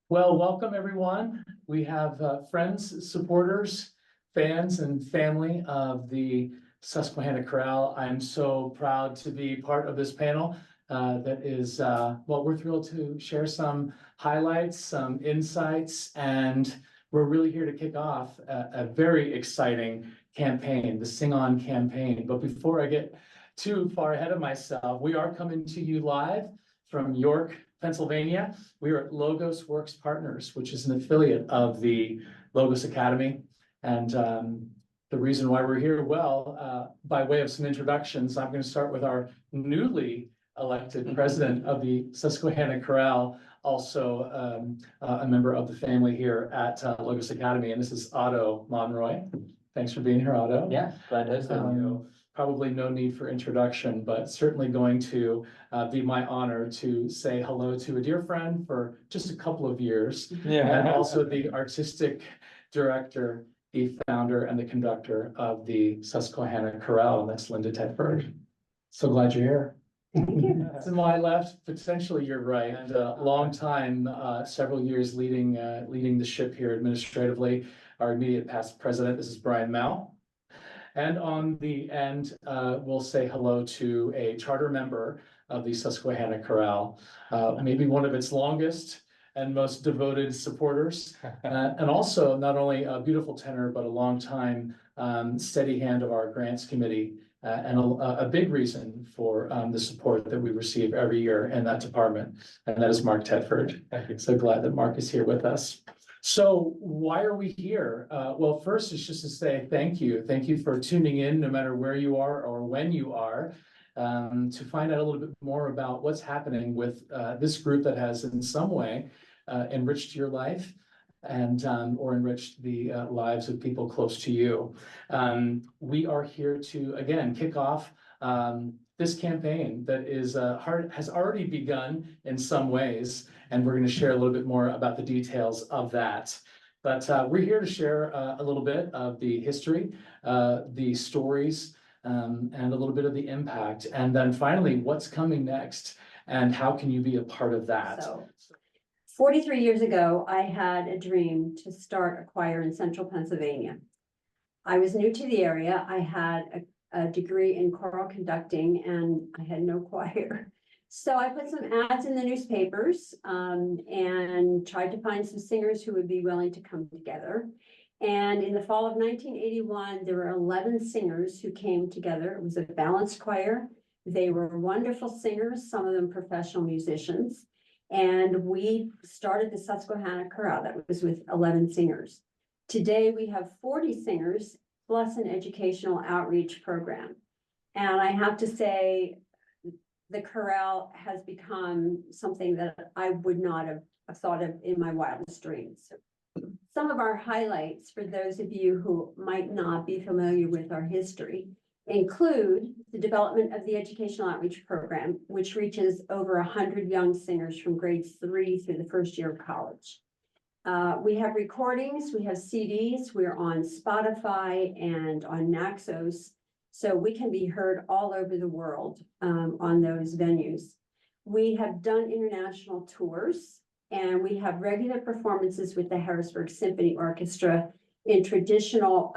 Well, welcome everyone. We have friends, supporters, fans, and family of the Susquehanna Chorale. I'm so proud to be part of this panel. We're thrilled to share some highlights, some insights, and we're really here to kick off a very exciting campaign, the SingOn campaign. But before I get too far ahead of myself, we are coming to you live from York, Pennsylvania. We are at Logos Works Partners, which is an affiliate of the Logos Academy. And the reason why we're here, by way of some introductions, I'm going to start with our newly elected president of the Susquehanna Chorale, also a member of the family here at Logos Academy. And this is Otto Monroy. Thanks for being here, Otto. Yeah, glad to have you. Probably no need for introduction, but certainly going to be my honor to say hello to a dear friend for just a couple of years. Yeah. And also the artistic director, the founder and the conductor of the Susquehanna Chorale, and that's Linda Tedford. So glad you're here. Thank you. To my left, potentially you're right, and a long time, several years leading the ship here administratively. Our immediate past president, this is Brian Mao. And on the end, we'll say hello to a charter member of the Susquehanna Chorale, maybe one of its longest and most devoted supporters, and also not only a beautiful tenor, but a long time steady hand of our grants committee, and a big reason for the support that we receive every year in that department, and that is Mark Tedford. So glad that Mark is here with us. So why are we here? Well, first it's just to say thank you. Thank you for tuning in, no matter where you are or when you are, to find out a little bit more about what's happening with this group that has in some way enriched your life and or enriched the lives of people close to you. We are here to, again, kick off this campaign that has already begun in some ways, and we're going to share a little bit more about the details of that. But we're here to share a little bit of the history, the stories, and a little bit of the impact. And then finally, what's coming next and how can you be a part of that? So 43 years ago, I had a dream to start a choir in central Pennsylvania. I was new to the area. I had a degree in choral conducting and I had no choir. So I put some ads in the newspapers and tried to find some singers who would be willing to come together. And in the fall of 1981, there were 11 singers who came together. It was a balanced choir. They were wonderful singers, some of them professional musicians. And we started the Susquehanna Chorale that was with 11 singers. Today we have 40 singers plus an educational outreach program. And I have to say, the chorale has become something that I would not have thought of in my wildest dreams. Some of our highlights for those of you who might not be familiar with our history include the development of the educational outreach program, which reaches over 100 young singers from grades 3 through the first year of college. We have recordings, we have CDs, we're on Spotify and on Naxos, so we can be heard all over the world on those venues. We have done international tours, and we have regular performances with the Harrisburg Symphony Orchestra in traditional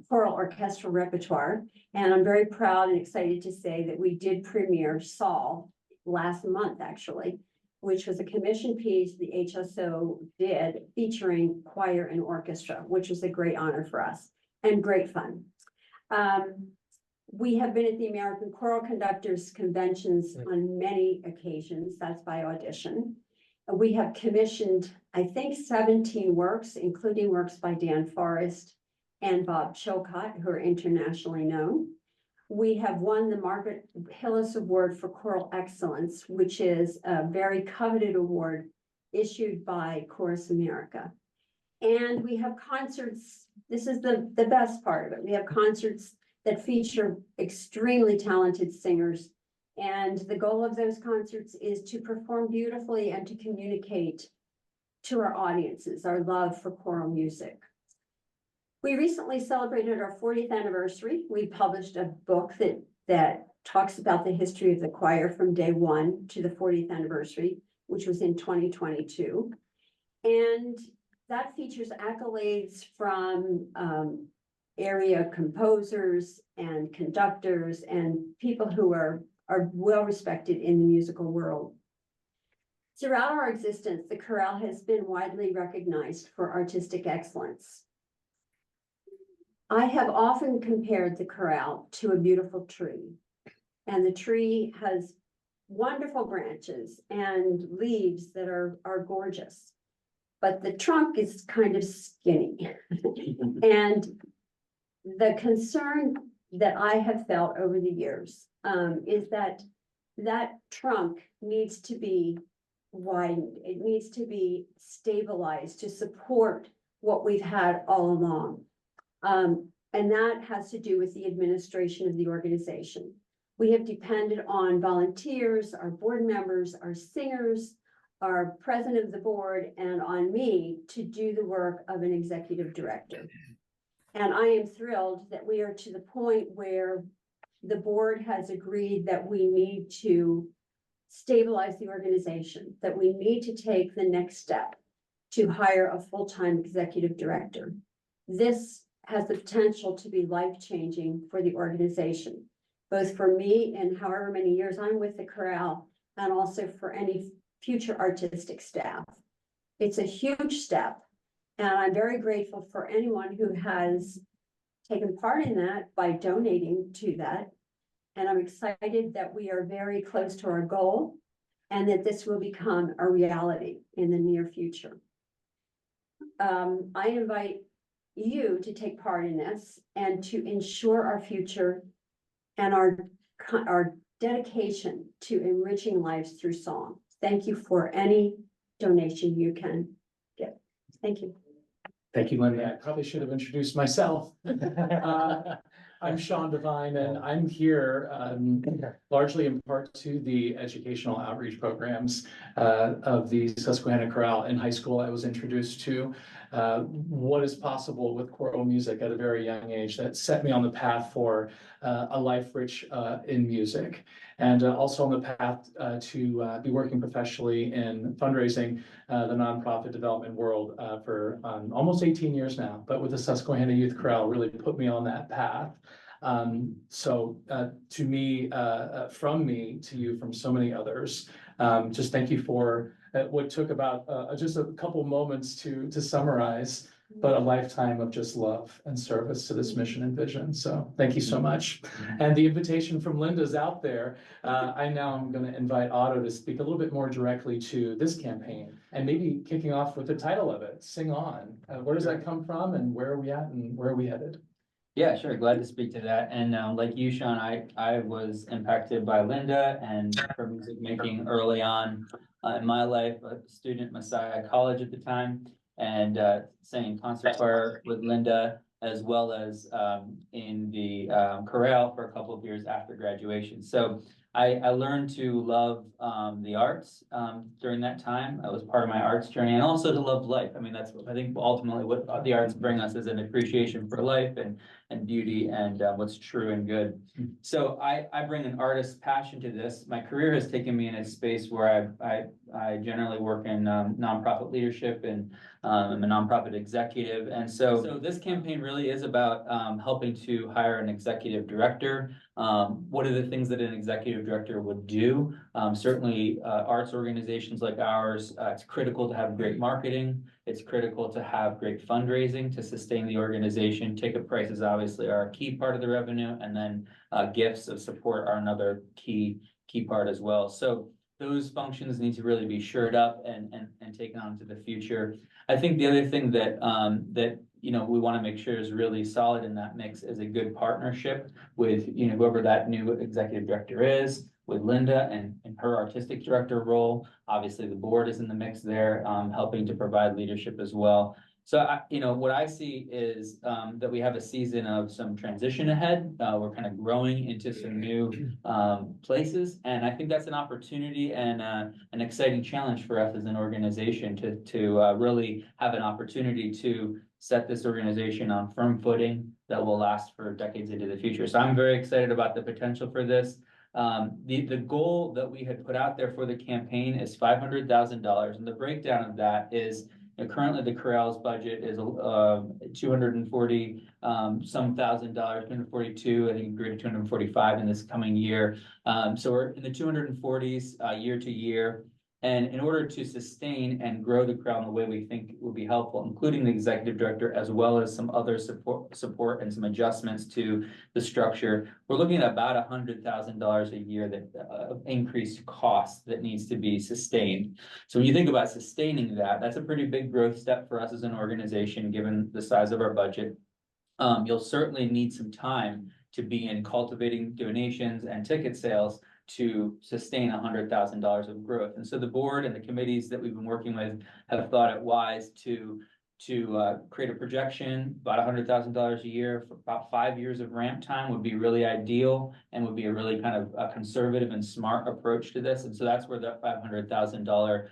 choral orchestral repertoire. And I'm very proud and excited to say that we did premiere Saul last month, actually, which was a commission piece the HSO did featuring choir and orchestra, which was a great honor for us and great fun. We have been at the American Choral Conductors Conventions on many occasions. That's by audition. We have commissioned, I think, 17 works, including works by Dan Forrest and Bob Chilcott, who are internationally known. We have won the Margaret Hillis Award for Choral Excellence, which is a very coveted award issued by Chorus America. And we have concerts. This is the best part of it. We have concerts that feature extremely talented singers. And the goal of those concerts is to perform beautifully and to communicate to our audiences our love for choral music. We recently celebrated our 40th anniversary. We published a book that talks about the history of the choir from day one to the 40th anniversary, which was in 2022. And that features accolades from area composers and conductors and people who are well respected in the musical world. Throughout our existence, the chorale has been widely recognized for artistic excellence. I have often compared the chorale to a beautiful tree, and the tree has wonderful branches and leaves that are gorgeous, but the trunk is kind of skinny. And the concern that I have felt over the years is that that trunk needs to be widened. It needs to be stabilized to support what we've had all along. And that has to do with the administration of the organization. We have depended on volunteers, our board members, our singers, our president of the board, and on me to do the work of an executive director. And I am thrilled that we are to the point where the board has agreed that we need to stabilize the organization, that we need to take the next step to hire a full-time executive director. This has the potential to be life-changing for the organization, both for me and however many years I'm with the chorale, and also for any future artistic staff. It's a huge step, and I'm very grateful for anyone who has taken part in that by donating to that. And I'm excited that we are very close to our goal and that this will become a reality in the near future. I invite you to take part in this and to ensure our future and our dedication to enriching lives through song. Thank you for any donation you can give. Thank you. Thank you, Linda. I probably should have introduced myself. I'm Sean Devine, and I'm here largely in part to the educational outreach programs of the Susquehanna Chorale. In high school, I was introduced to what is possible with choral music at a very young age. That set me on the path for a life rich in music, and also on the path to be working professionally in fundraising the nonprofit development world for almost 18 years now. But with the Susquehanna Youth Chorale really put me on that path. To me, from me to you, from so many others, just thank you for what took about just a couple moments to summarize, but a lifetime of just love and service to this mission and vision. So thank you so much. And the invitation from Linda's out there. I now am going to invite Otto to speak a little bit more directly to this campaign, and maybe kicking off with the title of it, Sing On. Where does that come from, and where are we at, and where are we headed? Yeah, sure. Glad to speak to that. And like you, Sean, I was impacted by Linda and her music making early on in my life. A student at Messiah College at the time, and sang concert choir with Linda, as well as in the chorale for a couple of years after graduation. So I learned to love the arts during that time. That was part of my arts journey, and also to love life. I mean, that's I think ultimately what the arts bring us is an appreciation for life and beauty and what's true and good. So I bring an artist's passion to this. My career has taken me in a space where I generally work in nonprofit leadership, and I'm a nonprofit executive. And so this campaign really is about helping to hire an executive director. What are the things that an executive director would do? Certainly arts organizations like ours, it's critical to have great marketing. It's critical to have great fundraising to sustain the organization. Ticket prices obviously are a key part of the revenue, and then gifts of support are another key part as well. So those functions need to really be shored up and taken on to the future. I think the other thing that we want to make sure is really solid in that mix is a good partnership with whoever that new executive director is, with Linda and her artistic director role. Obviously, the board is in the mix there, helping to provide leadership as well. So, what I see is that we have a season of some transition ahead. We're kind of growing into some new places, and I think that's an opportunity and an exciting challenge for us as an organization to really have an opportunity to set this organization on firm footing that will last for decades into the future. So I'm very excited about the potential for this. The goal that we had put out there for the campaign is $500,000, and the breakdown of that is Currently, the corral's budget is 240 some $1,000, 242, I think grew to 245 in this coming year. So we're in the 240s year to year. And in order to sustain and grow the corral in the way we think will be helpful, including the executive director, as well as some other support and some adjustments to the structure, we're looking at about $100,000 a year that increased cost that needs to be sustained. So when you think about sustaining that, that's a pretty big growth step for us as an organization, given the size of our budget. You'll certainly need some time to be in cultivating donations and ticket sales to sustain $100,000 of growth. And so the board and the committees that we've been working with have thought it wise to create a projection. About $100,000 a year for about 5 years of ramp time would be really ideal, and would be a really kind of a conservative and smart approach to this. And so that's where that $500,000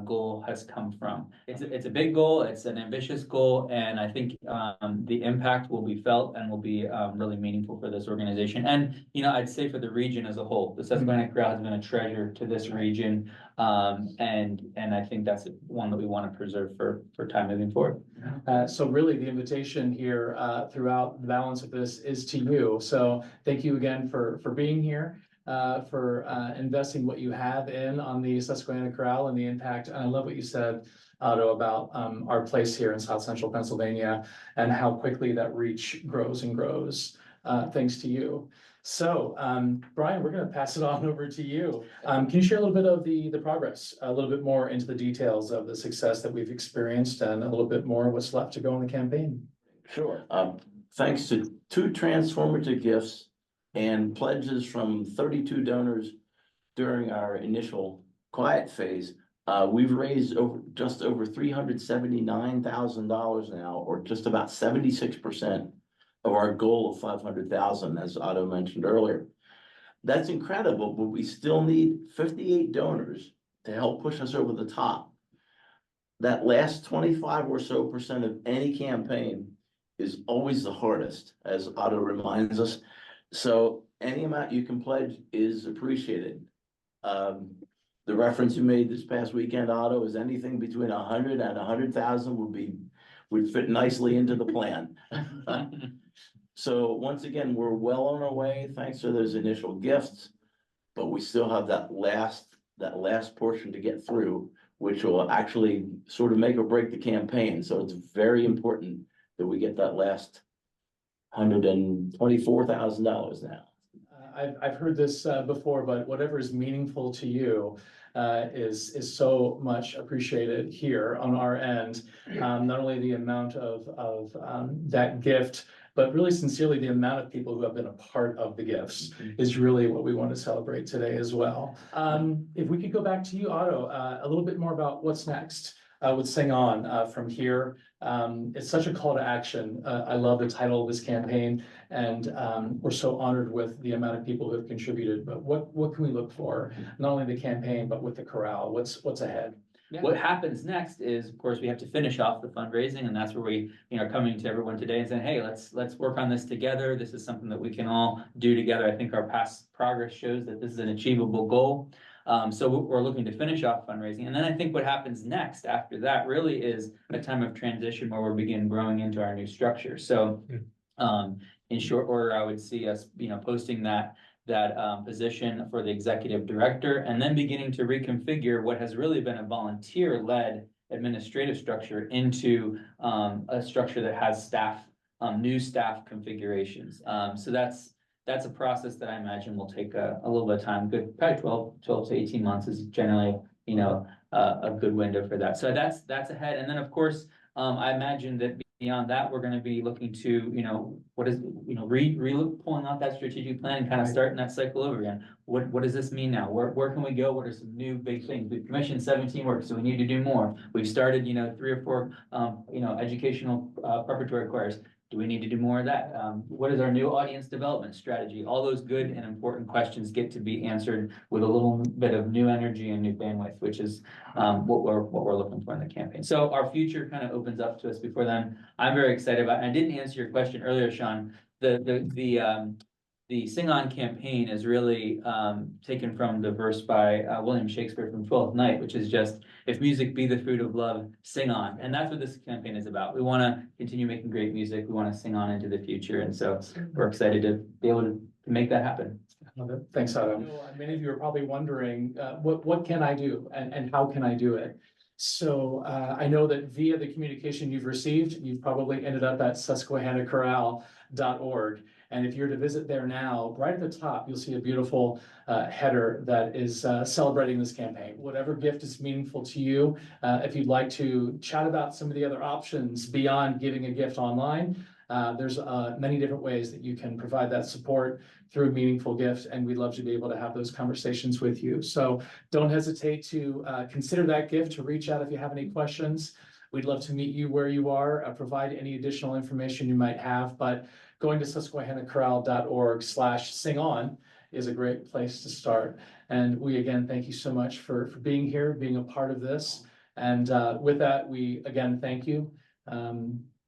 goal has come from. It's a big goal, it's an ambitious goal, and I think the impact will be felt and will be really meaningful for this organization. And, you know, I'd say for the region as a whole, the Susquehanna Corral has been a treasure to this region. And I think that's one that we want to preserve for time moving forward. So really the invitation here throughout the balance of this is to you. So thank you again for being here, for investing what you have in on the Susquehanna Corral and the impact. And I love what you said, Otto, about our place here in South Central Pennsylvania and how quickly that reach grows and grows, thanks to you. So, Brian, we're going to pass it on over to you. Can you share a little bit of the progress, a little bit more into the details of the success that we've experienced, and a little bit more what's left to go in the campaign? Sure. Thanks to 2 transformative gifts and pledges from 32 donors during our initial quiet phase, we've raised just over $379,000 now, or just about 76% of our goal of 500,000, as Otto mentioned earlier. That's incredible, but we still need 58 donors to help push us over the top. That last 25% or so of any campaign is always the hardest, as Otto reminds us. So any amount you can pledge is appreciated. The reference you made this past weekend, Otto, is anything between 100 and 100,000 would fit nicely into the plan. So once again, we're well on our way, thanks to those initial gifts, but we still have that last portion to get through, which will actually sort of make or break the campaign. So it's very important that we get that last $124,000 now. I've heard this before, but whatever is meaningful to you is so much appreciated here on our end. Not only the amount of that gift, but really sincerely the amount of people who have been a part of the gifts is really what we want to celebrate today as well. If we could go back to you, Otto, a little bit more about what's next with SingOn from here. It's such a call to action. I love the title of this campaign, and we're so honored with the amount of people who have contributed. But what can we look for, not only the campaign, but with the corral? What's ahead? Yeah. What happens next is, of course, we have to finish off the fundraising, and that's where we, are coming to everyone today and saying, hey, let's work on this together. This is something that we can all do together. I think our past progress shows that this is an achievable goal. So we're looking to finish off fundraising. And then I think what happens next after that really is a time of transition where we'll begin growing into our new structure. So in short order, I would see us, posting that position for the executive director, and then beginning to reconfigure what has really been a volunteer-led administrative structure into a structure that has staff, new staff configurations. So that's a process that I imagine will take a little bit of time. Good, probably 12 to 18 months is generally, a good window for that. So that's ahead. And then, of course, I imagine that beyond that, we're going to be looking to, pulling out that strategic plan and kind of starting that cycle over again. What does this mean now? Where can we go? What are some new big things? We've commissioned 17 works, so we need to do more. We've started, 3 or 4, educational preparatory choirs. Do we need to do more of that? What is our new audience development strategy? All those good and important questions get to be answered with a little bit of new energy and new bandwidth, which is what we're looking for in the campaign. So our future kind of opens up to us before then. I'm very excited about, and I didn't answer your question earlier, Sean. The the SingOn campaign is really taken from the verse by William Shakespeare from Twelfth Night, which is just, if music be the fruit of love, sing on. And that's what this campaign is about. We want to continue making great music. We want to sing on into the future. And so we're excited to be able to make that happen. Love it. Thanks, Adam. Many of you are probably wondering, what can I do and how can I do it? So I know that via the communication you've received, you've probably ended up at susquehannacorral.org. And if you're to visit there now, right at the top, you'll see a beautiful header that is celebrating this campaign. Whatever gift is meaningful to you, if you'd like to chat about some of the other options beyond giving a gift online, there's many different ways that you can provide that support through a meaningful gift, and we'd love to be able to have those conversations with you. So don't hesitate to consider that gift, to reach out if you have any questions. We'd love to meet you where you are, provide any additional information you might have, but going to susquehannacorral.org/singon is a great place to start. And we again thank you so much for being here, being a part of this. And with that, we again thank you.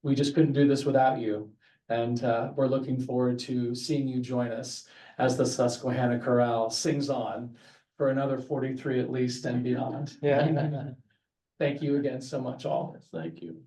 We just couldn't do this without you. And we're looking forward to seeing you join us as the Susquehanna Chorale sings on for another 43 at least and beyond. Yeah. Thank you again so much all. Thank you.